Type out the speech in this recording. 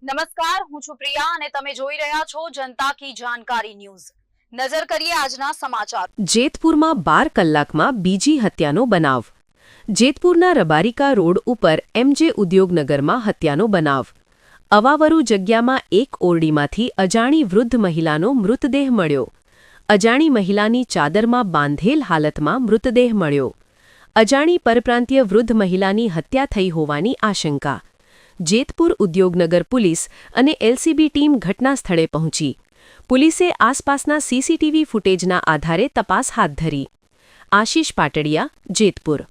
નમસ્કાર, હું છું પ્રિયા અને તમે જોઈ રહ્યા છો જનતા કી જાણકારી ન્યૂઝ। નજર કરીએ આજના સમાચાર। જેતપુરમાં 12 કલાકમાં બીજી હત્યાનો બનાવ। જેતપુરના રબારિકા રોડ ઉપર એમજે ઉદ્યોગનગરમાં હત્યાનો બનાવ। અવાવરુ જગ્યામાં એક ઓરડીમાંથી અજાણી વૃદ્ધ મહિલાનો મૃતદેહ મળ્યો। અજાણી મહિલાની ચાદરમાં બાંધેલ હાલતમાં મૃતદેહ મળ્યો। અજાણી પરપ્રાંતીય વૃદ્ધ મહિલાની હત્યા થઈ હોવાની આશંકા। જેતપુર ઉદ્યોગનગર પોલીસ અને એલસીબી ટીમ ઘટના સ્થળે પહોંચી। પોલીસે આસપાસના સીસીટીવી ફૂટેજના આધારે તપાસ હાથ ધરી। આશીષ પાટડિયા, જેતપુર।